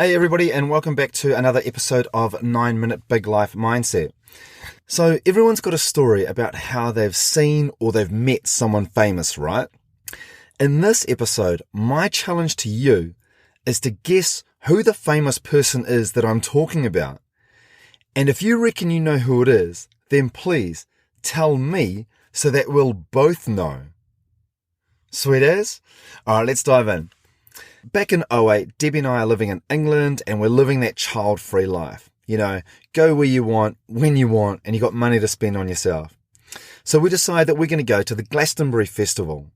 Hey everybody, and welcome back to another episode of 9 Minute Big Life Mindset. So everyone's got a story about how they've seen or they've met someone famous, right? In this episode, my challenge to you is to guess who the famous person is that I'm talking about. And if you reckon you know who it is, then please tell me so that we'll both know. Sweet as? Alright, let's dive in. Back in 2008, Debbie and I are living in England and we're living that child-free life. You know, go where you want, when you want, and you got money to spend on yourself. So we decide that we're going to go to the Glastonbury Festival.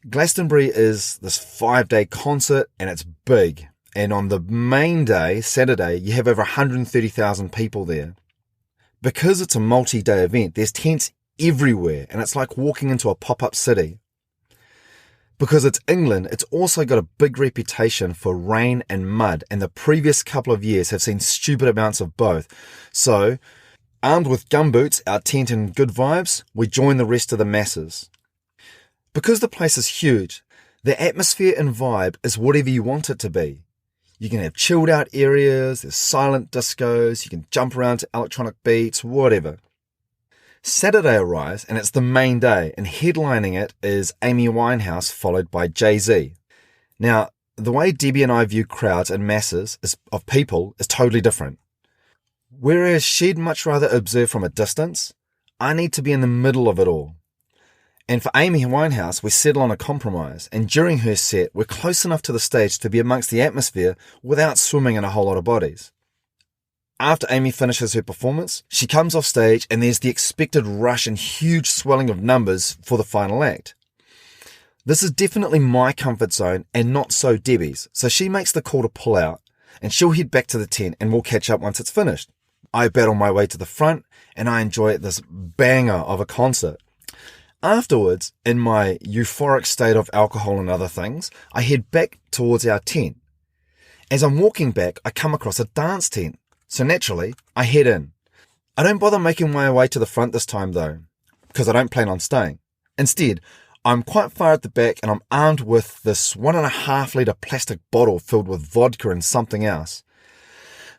Glastonbury is this 5-day concert and it's big. And on the main day, Saturday, you have over 130,000 people there. Because it's a multi-day event, there's tents everywhere and it's like walking into a pop-up city. Because it's England, it's also got a big reputation for rain and mud, and the previous couple of years have seen stupid amounts of both. So, armed with gumboots, our tent and good vibes, we join the rest of the masses. Because the place is huge, the atmosphere and vibe is whatever you want it to be. You can have chilled out areas, there's silent discos, you can jump around to electronic beats, whatever. Saturday arrives and it's the main day, and headlining it is Amy Winehouse followed by Jay-Z. Now, the way Debbie and I view crowds and masses of people is totally different. Whereas she'd much rather observe from a distance, I need to be in the middle of it all. And for Amy Winehouse, we settle on a compromise, and during her set, we're close enough to the stage to be amongst the atmosphere without swimming in a whole lot of bodies. After Amy finishes her performance, she comes off stage and there's the expected rush and huge swelling of numbers for the final act. This is definitely my comfort zone and not so Debbie's, so she makes the call to pull out and she'll head back to the tent and we'll catch up once it's finished. I battle my way to the front and I enjoy this banger of a concert. Afterwards, in my euphoric state of alcohol and other things, I head back towards our tent. As I'm walking back, I come across a dance tent. So naturally, I head in. I don't bother making my way to the front this time though, because I don't plan on staying. Instead, I'm quite far at the back and I'm armed with this 1.5 litre plastic bottle filled with vodka and something else.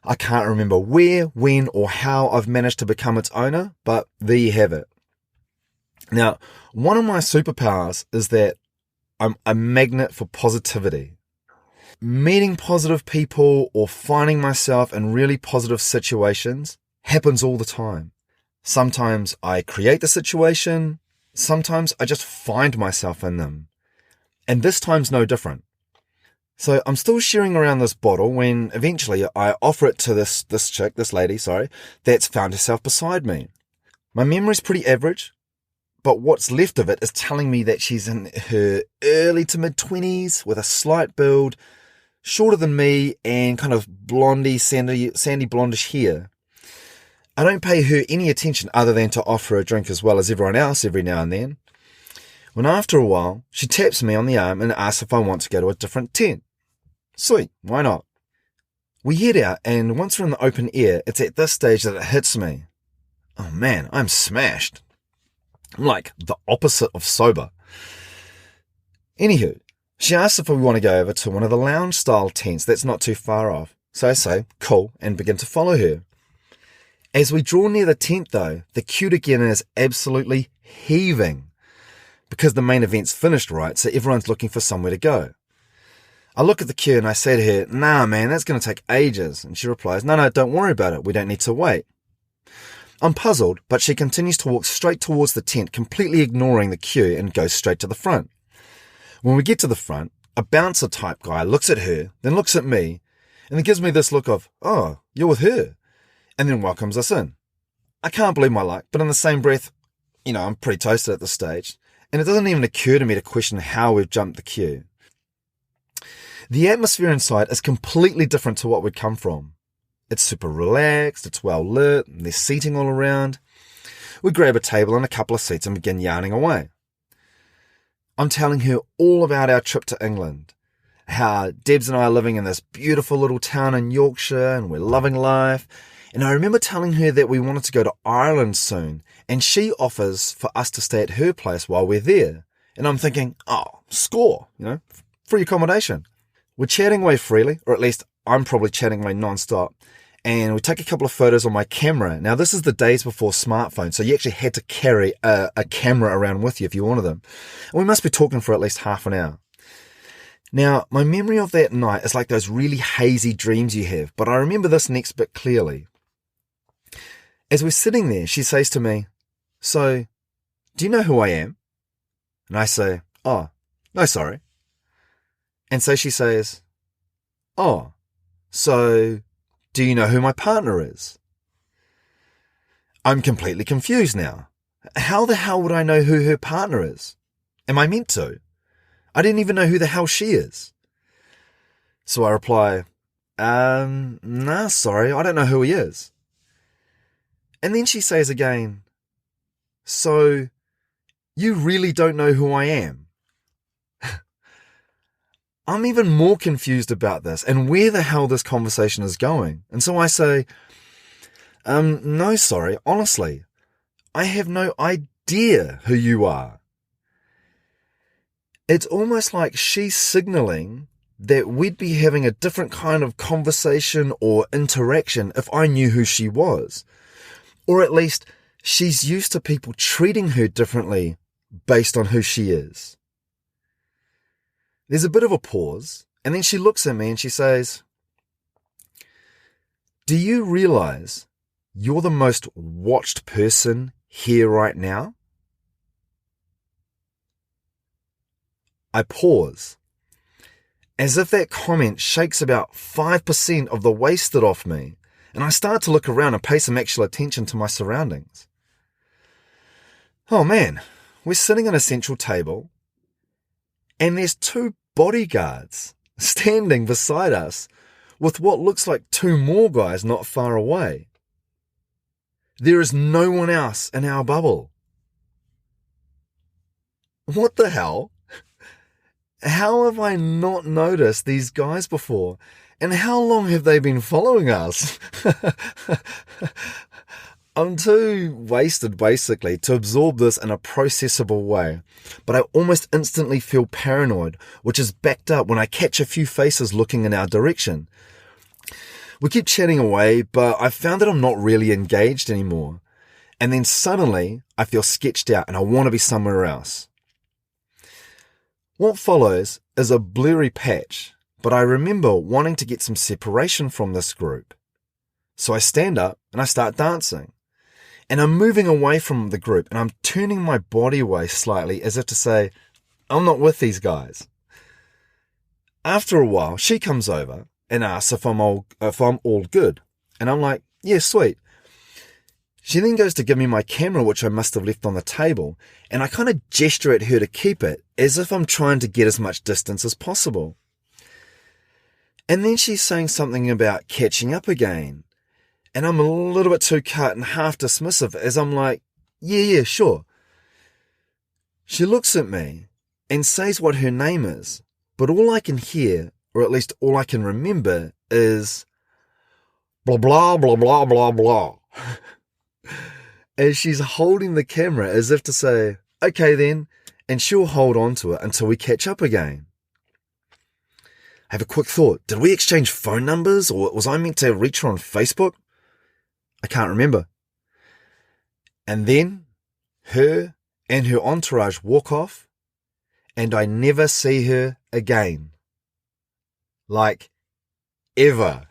I can't remember where, when or how I've managed to become its owner, but there you have it. Now, one of my superpowers is that I'm a magnet for positivity. Meeting positive people or finding myself in really positive situations happens all the time. Sometimes I create the situation, sometimes I just find myself in them. And this time's no different. So I'm still sharing around this bottle when eventually I offer it to this lady, that's found herself beside me. My memory's pretty average, but what's left of it is telling me that she's in her early to mid-20s with a slight build, shorter than me and kind of blondie, sandy blondish hair. I don't pay her any attention other than to offer her a drink as well as everyone else every now and then. When after a while, she taps me on the arm and asks if I want to go to a different tent. Sweet, why not? We head out and once we're in the open air, it's at this stage that it hits me. Oh man, I'm smashed. I'm like the opposite of sober. Anywho, she asks if we want to go over to one of the lounge-style tents that's not too far off. So I say, cool, and begin to follow her. As we draw near the tent, though, the queue again is absolutely heaving. Because the main event's finished, right, so everyone's looking for somewhere to go. I look at the queue and I say to her, nah, man, that's going to take ages. And she replies, no, don't worry about it. We don't need to wait. I'm puzzled, but she continues to walk straight towards the tent, completely ignoring the queue and goes straight to the front. When we get to the front, a bouncer type guy looks at her, then looks at me, and then gives me this look of, oh, you're with her, and then welcomes us in. I can't believe my luck, but in the same breath, I'm pretty toasted at this stage, and it doesn't even occur to me to question how we've jumped the queue. The atmosphere inside is completely different to what we'd come from. It's super relaxed, it's well lit, and there's seating all around. We grab a table and a couple of seats and begin yarning away. I'm telling her all about our trip to England, how Debs and I are living in this beautiful little town in Yorkshire and we're loving life. And I remember telling her that we wanted to go to Ireland soon, and she offers for us to stay at her place while we're there. And I'm thinking, oh, score, free accommodation. We're chatting away freely, or at least I'm probably chatting away nonstop. And we take a couple of photos on my camera. Now, this is the days before smartphones, so you actually had to carry a camera around with you if you wanted them. And we must be talking for at least half an hour. Now, my memory of that night is like those really hazy dreams you have, but I remember this next bit clearly. As we're sitting there, she says to me, "So, do you know who I am?" And I say, "Oh, no, sorry." And so she says, "Oh, so do you know who my partner is?" I'm completely confused now. How the hell would I know who her partner is? Am I meant to? I didn't even know who the hell she is. So I reply, nah, sorry, I don't know who he is. And then she says again, "So, you really don't know who I am?" I'm even more confused about this and where the hell this conversation is going. And so I say, no, sorry, honestly, I have no idea who you are. It's almost like she's signaling that we'd be having a different kind of conversation or interaction if I knew who she was. Or at least she's used to people treating her differently based on who she is. There's a bit of a pause, and then she looks at me and she says, "Do you realize you're the most watched person here right now?" I pause, as if that comment shakes about 5% of the wasted off me, and I start to look around and pay some actual attention to my surroundings. Oh man, we're sitting at a central table, and there's 2 bodyguards standing beside us with what looks like 2 more guys not far away. There is no one else in our bubble. What the hell? How have I not noticed these guys before? And how long have they been following us? I'm too wasted, basically, to absorb this in a processable way. But I almost instantly feel paranoid, which is backed up when I catch a few faces looking in our direction. We keep chatting away, but I found that I'm not really engaged anymore. And then suddenly, I feel sketched out and I want to be somewhere else. What follows is a blurry patch, but I remember wanting to get some separation from this group. So I stand up and I start dancing. And I'm moving away from the group and I'm turning my body away slightly as if to say, I'm not with these guys. After a while, she comes over and asks if I'm all good. And I'm like, yeah, sweet. She then goes to give me my camera, which I must have left on the table, and I kind of gesture at her to keep it, as if I'm trying to get as much distance as possible. And then she's saying something about catching up again. And I'm a little bit too cut and half dismissive as I'm like, yeah, sure. She looks at me and says what her name is, but all I can hear, or at least all I can remember, is blah, blah, blah, blah, blah, blah. As she's holding the camera as if to say, okay then, and she'll hold on to it until we catch up again. I have a quick thought. Did we exchange phone numbers, or was I meant to reach her on Facebook? I can't remember. And then her and her entourage walk off, and I never see her again. Like, ever.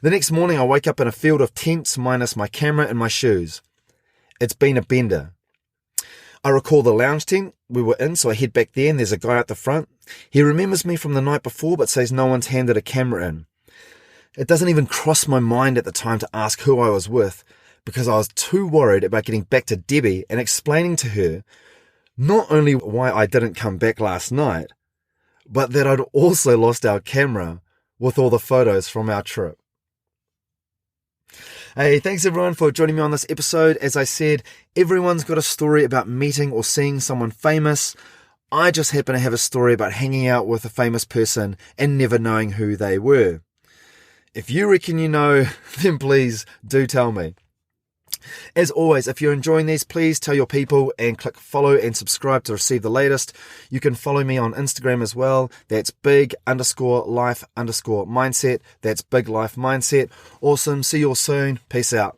The next morning I wake up in a field of tents minus my camera and my shoes. It's been a bender. I recall the lounge tent we were in, so I head back there and there's a guy at the front. He remembers me from the night before but says no one's handed a camera in. It doesn't even cross my mind at the time to ask who I was with because I was too worried about getting back to Debbie and explaining to her not only why I didn't come back last night, but that I'd also lost our camera with all the photos from our trip. Hey, thanks everyone for joining me on this episode. As I said, everyone's got a story about meeting or seeing someone famous. I just happen to have a story about hanging out with a famous person and never knowing who they were. If you reckon you know, then please do tell me. As always, if you're enjoying these, please tell your people and click follow and subscribe to receive the latest. You can follow me on Instagram as well. That's big_life_mindset. That's Big Life Mindset. Awesome. See you all soon. Peace out.